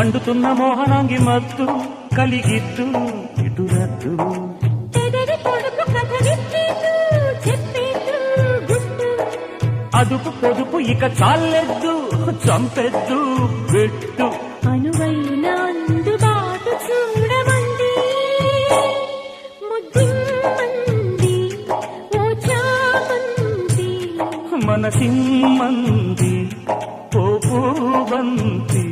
మండుతున్న మోహనాంగి మత్తు కలిగిద్దు ఇటురద్దు అదుపు పొదుపు ఇక చాలెద్దు చంపెద్దు పెట్టు అనువైన అందుబాటు చూడమంది ముద్దిమ్మంది ఓ చామంది మనసిమ్మంది పోపు బంతి